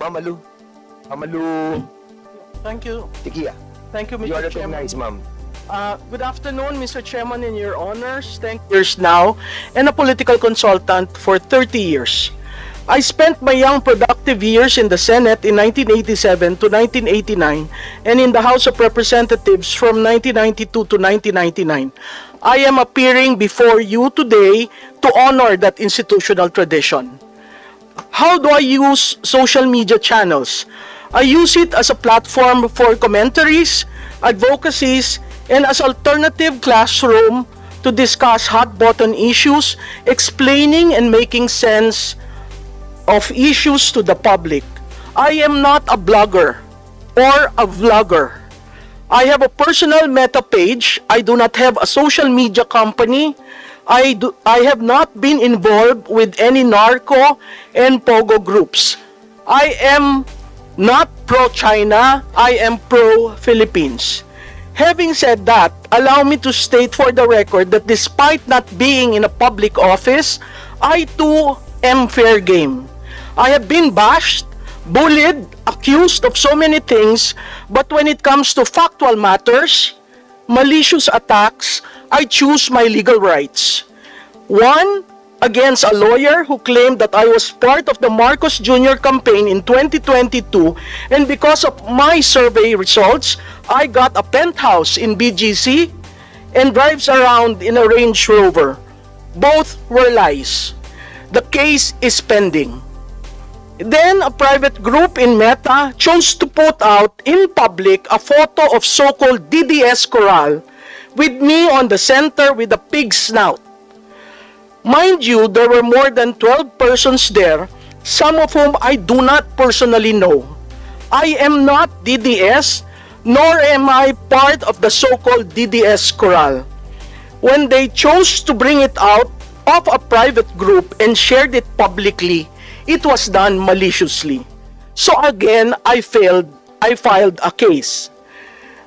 Mamalu. Mamalu. Thank you. Tikia. Thank you, You are Mr. Chairman. recognized, ma'am. Good afternoon, Mr. Chairman and your honors. Thank years now, and a political consultant for 30 years. I spent my young productive years in the Senate in 1987 to 1989 and in the House of Representatives from 1992 to 1999. I am appearing before you today to honor that institutional tradition. How do I use social media channels? I use it as a platform for commentaries, advocacies, and as alternative classroom to discuss hot-button issues, explaining and making sense of issues to the public. I am not a blogger or a vlogger. I have a personal meta page. I do not have a social media company. I have not been involved with any narco and pogo groups. I am not pro-China. I am pro-Philippines. Having said that, allow me to state for the record that despite not being in a public office, I too am fair game. I have been bashed, bullied, accused of so many things, but when it comes to factual matters, malicious attacks, I choose my legal rights. One, against a lawyer who claimed that I was part of the Marcos Jr. campaign in 2022, and because of my survey results, I got a penthouse in BGC and drives around in a Range Rover. Both were lies. The case is pending. Then a private group in Meta chose to put out in public a photo of so-called DDS Coral with me on the center with a pig snout. Mind you, there were more than 12 persons there, some of whom I do not personally know. I am not DDS, nor am I part of the so-called DDS Coral. When they chose to bring it out of a private group and shared it publicly, it was done maliciously. So again, I filed a case.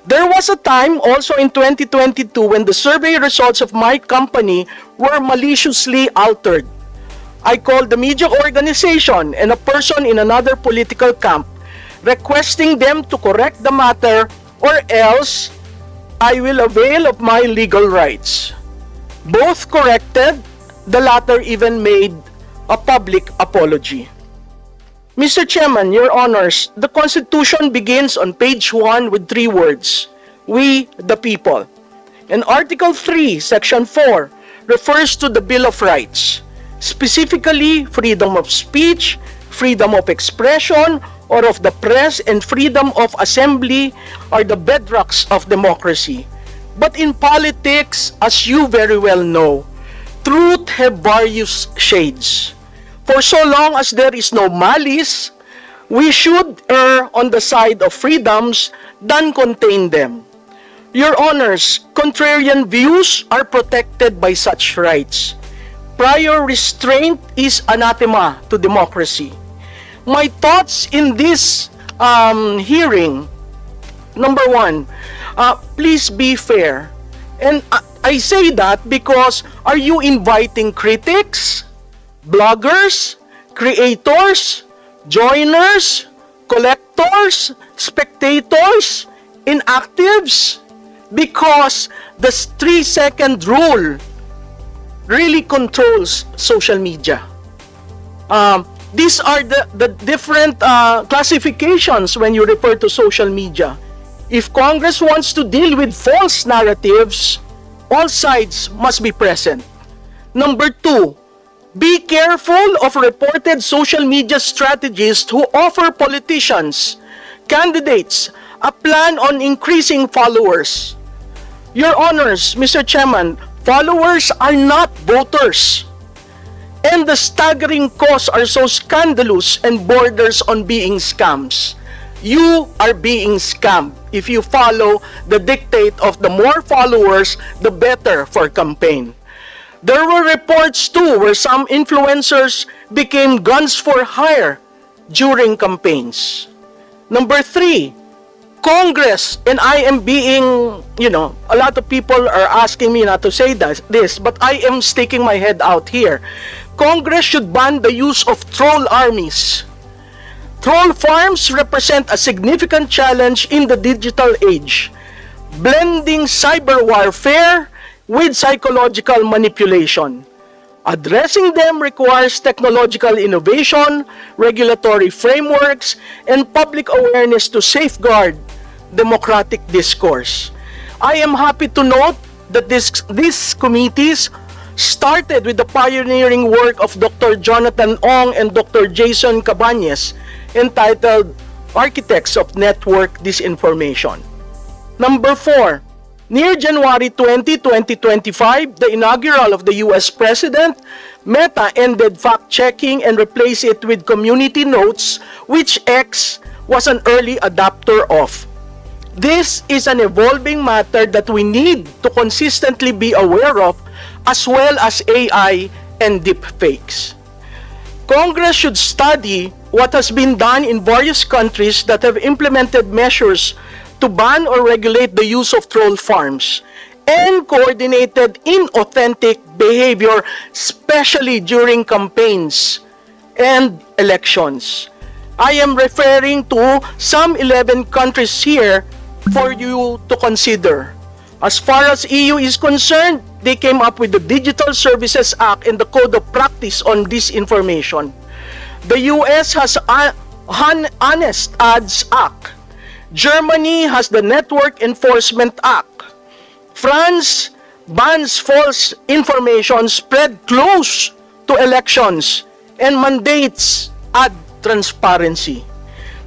There was a time also in 2022 when the survey results of my company were maliciously altered. I called the media organization and a person in another political camp, requesting them to correct the matter or else I will avail of my legal rights. Both corrected, the latter even made a public apology. Mr. Chairman, Your Honors, the Constitution begins on page 1 with 3 words, "We the people." And Article 3, Section 4 refers to the Bill of Rights, specifically freedom of speech, freedom of expression or of the press, and freedom of assembly are the bedrocks of democracy. But in politics, as you very well know, truth have various shades. For so long as there is no malice, we should err on the side of freedoms than contain them. Your Honors, contrarian views are protected by such rights. Prior restraint is anathema to democracy. My thoughts in this hearing, number one, please be fair. And I say that because are you inviting critics, bloggers, creators, joiners, collectors, spectators, inactives? Because the 3-second rule really controls social media. These are the different classifications when you refer to social media. If Congress wants to deal with false narratives, all sides must be present. Number 2, be careful of reported social media strategists who offer politicians, candidates, a plan on increasing followers. Your Honors, Mr. Chairman, followers are not voters. And the staggering costs are so scandalous and borders on being scams. You are being scammed if you follow the dictate of the more followers, the better for campaign. There were reports too where some influencers became guns for hire during campaigns. Number 3, Congress, and I am being, a lot of people are asking me not to say this, but I am sticking my head out here. Congress should ban the use of troll armies. Troll farms represent a significant challenge in the digital age, blending cyber warfare with psychological manipulation. Addressing them requires technological innovation, regulatory frameworks, and public awareness to safeguard democratic discourse. I am happy to note that these committees started with the pioneering work of Dr. Jonathan Ong and Dr. Jason Cabañez, entitled Architects of Network Disinformation. Number 4. Near January 20, 2025, the inaugural of the US President, Meta ended fact-checking and replaced it with community notes, which X was an early adopter of. This is an evolving matter that we need to consistently be aware of, as well as AI and deepfakes. Congress should study what has been done in various countries that have implemented measures to ban or regulate the use of troll farms and coordinated inauthentic behavior, especially during campaigns and elections. I am referring to some 11 countries here for you to consider. As far as EU is concerned, they came up with the Digital Services Act and the Code of Practice on Disinformation. The US has Honest Ads Act. Germany has the Network Enforcement Act. France bans false information spread close to elections and mandates ad transparency.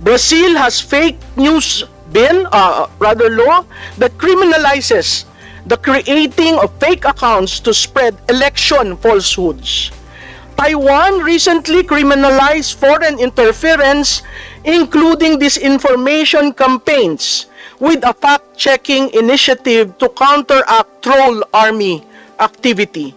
Brazil has fake news law that criminalizes the creating of fake accounts to spread election falsehoods. Taiwan recently criminalized foreign interference, including disinformation campaigns, with a fact-checking initiative to counteract troll army activity.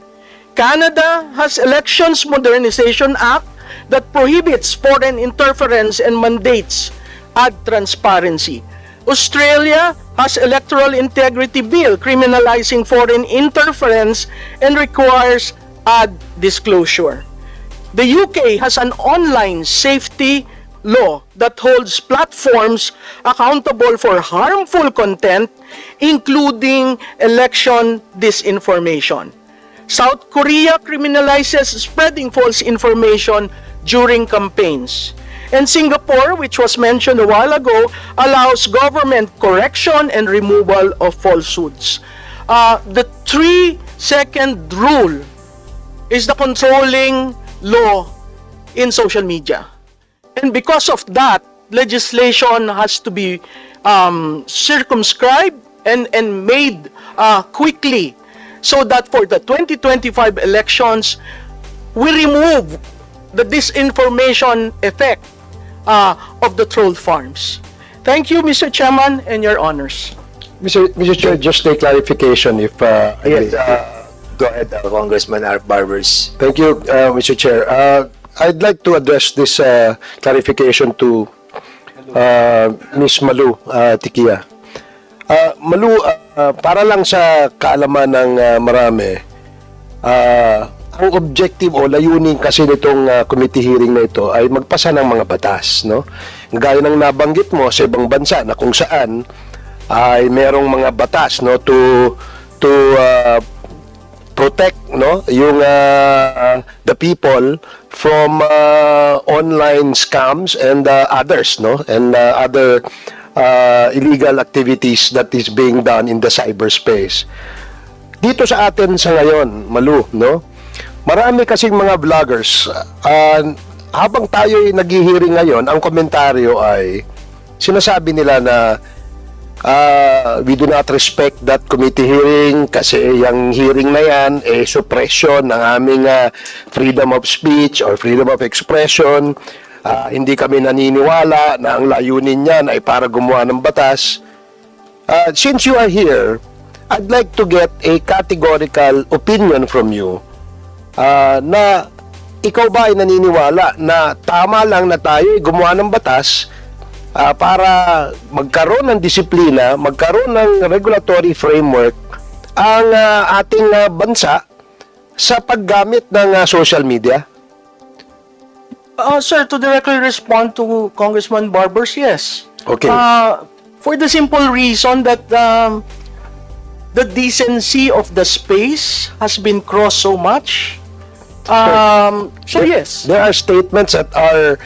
Canada has Elections Modernization Act that prohibits foreign interference and mandates ad transparency. Australia has Electoral Integrity Bill criminalizing foreign interference and requires ad disclosure. The UK has an online safety law that holds platforms accountable for harmful content, including election disinformation. South Korea criminalizes spreading false information during campaigns. And Singapore, which was mentioned a while ago, allows government correction and removal of falsehoods. The 3-second rule is the controlling law in social media. And because of that, legislation has to be circumscribed and made quickly so that for the 2025 elections, we remove the disinformation effect of the troll farms. Thank you, Mr. Chairman, and your honors. Mr. Chair, just a clarification if Yes, go ahead, Congressman Art Barbers. Thank you, Mr. Chair. I'd like to address this clarification to Ms. Malu Tikia. Malu, para lang sa kaalaman ng marami, ang objective o layunin kasi nitong committee hearing na ito ay magpasa ng mga batas, no? Gaya ng nabanggit mo sa ibang bansa na kung saan ay merong mga batas, no, to protect, no, yung the people from online scams and others, no, and other illegal activities that is being done in the cyberspace. Dito sa atin sa ngayon, Malu, no, marami kasing mga vloggers, habang tayo ay nag-hearing ngayon, ang komentaryo ay sinasabi nila na we do not respect that committee hearing kasi yung hearing na yan suppression ng aming freedom of speech or freedom of expression. Hindi kami naniniwala na ang layunin niyan ay para gumawa ng batas. Since you are here, I'd like to get a categorical opinion from you na ikaw ba ay naniniwala na tama lang na tayo gumawa ng batas para magkaroon ng disiplina, magkaroon ng regulatory framework ang ating bansa sa paggamit ng social media? Sir, to directly respond to Congressman Barbers, yes. Okay. For the simple reason that the decency of the space has been crossed so much. So yes. There are statements that are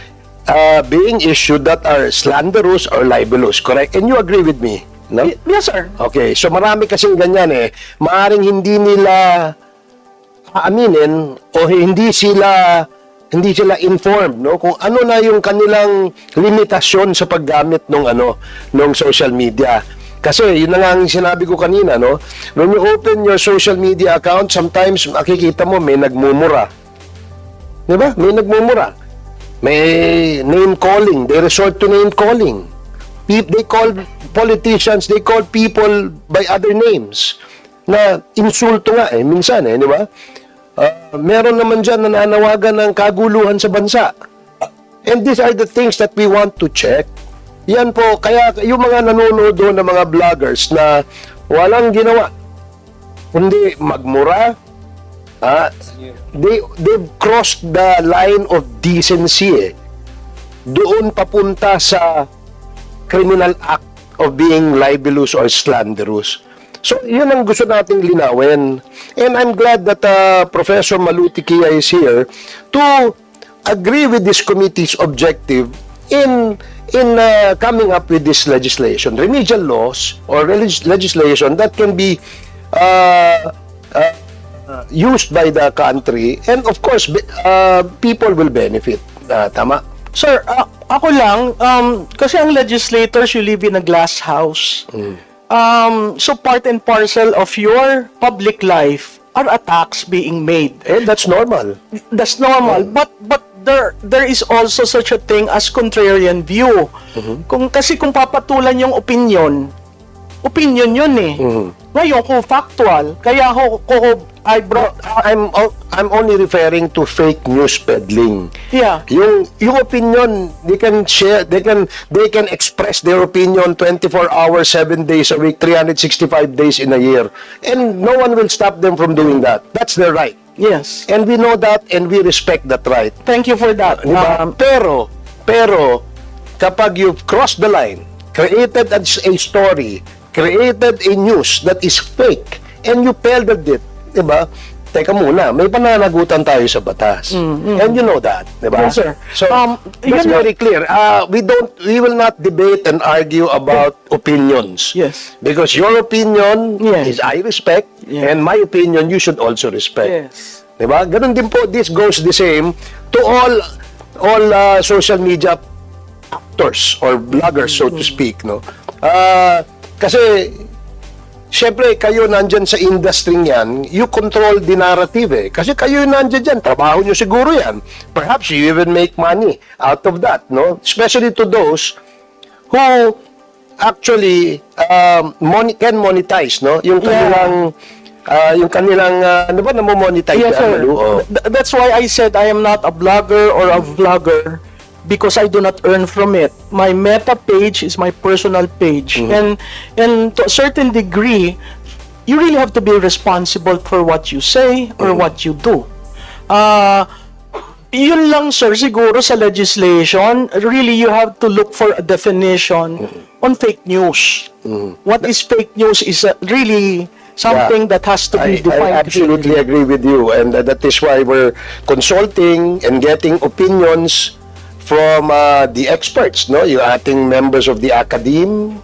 being issued that are slanderous or libelous, correct? And you agree with me, no? Yes, sir. Okay, so marami kasing ganyan eh. Maaring hindi nila aaminin o hindi sila informed, no, kung ano na yung kanilang limitasyon sa paggamit ng social media. Kasi yun na nga ang sinabi ko kanina, no, when you open your social media account, sometimes makikita mo may nagmumura. 'Di ba? May nagmumura. May name calling, they resort to name calling. They call politicians, they call people by other names. Na insulto nga minsan di ba? Meron naman dyan na nananawagan ng kaguluhan sa bansa. And these are the things that we want to check. Yan po, kaya yung mga nanonood doon ng mga vloggers na walang ginawa, kundi magmura, they've crossed the line of decency doon papunta sa criminal act of being libelous or slanderous. So, yun ang gusto nating linawin. And I'm glad that Professor Malutikia is here to agree with this committee's objective in coming up with this legislation, remedial laws or legislation that can be used by the country, and of course, people will benefit. Tama? Sir, ako lang, kasi ang legislators, you live in a glass house. So part and parcel of your public life are attacks being made. And that's normal. That's normal. But there is also such a thing as contrarian view. Kasi kung papatulan yung opinion yun eh. Ngayon, kung factual, kaya I'm only referring to fake news peddling. Yeah. Yung opinion, they can share, they can express their opinion 24 hours, 7 days a week, 365 days in a year. And no one will stop them from doing that. That's their right. Yes. And we know that and we respect that right. Thank you for that. Diba? Pero kapag you've crossed the line, created a story, created a news that is fake, and you peddled it, diba? Teka muna, may pananagutan tayo sa batas. And you know that, diba? Yes, sir. So, that's very clear. We will not debate and argue about opinions. Yes. Because your opinion is I respect, and my opinion you should also respect. Yes. Diba? Ganun din po, this goes the same to all social media actors or bloggers, so to speak, no? Kasi syempre kayo nandyan sa industry yan, you control the narrative Kasi kayo nandyan dyan, trabaho nyo siguro yan. Perhaps you even make money out of that, no? Especially to those who actually can monetize, no? Yung kanilang ano ba namo-monetize? Yes, sir. That's why I said I am not a blogger or a vlogger, because I do not earn from it. My meta page is my personal page. And to a certain degree, you really have to be responsible for what you say or what you do. Yun lang, sir, siguro sa legislation, really you have to look for a definition on fake news. What is fake news is really something that has to be defined. I absolutely agree with you, and that is why we're consulting and getting opinions from the experts, no? Yung ating members of the academe,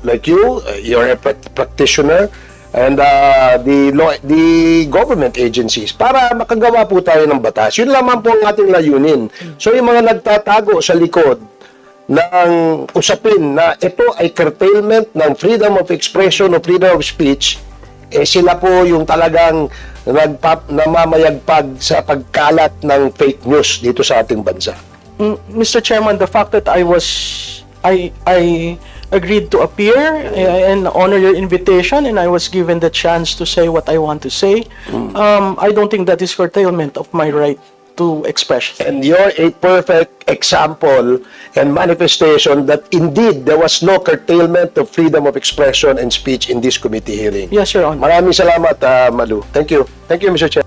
like you're a practitioner, and the government agencies, para makagawa po tayo ng batas. Yun lamang po ang ating layunin. So yung mga nagtatago sa likod ng usapin na ito ay curtailment ng freedom of expression o freedom of speech, sila po yung talagang namamayagpag sa pagkalat ng fake news dito sa ating bansa. Mr. Chairman, the fact that I agreed to appear and honor your invitation, and I was given the chance to say what I want to say, I don't think that is curtailment of my right to expression. And you're a perfect example and manifestation that indeed there was no curtailment of freedom of expression and speech in this committee hearing. Yes, Your Honor. Maraming salamat, Malu. Thank you. Thank you, Mr. Chair.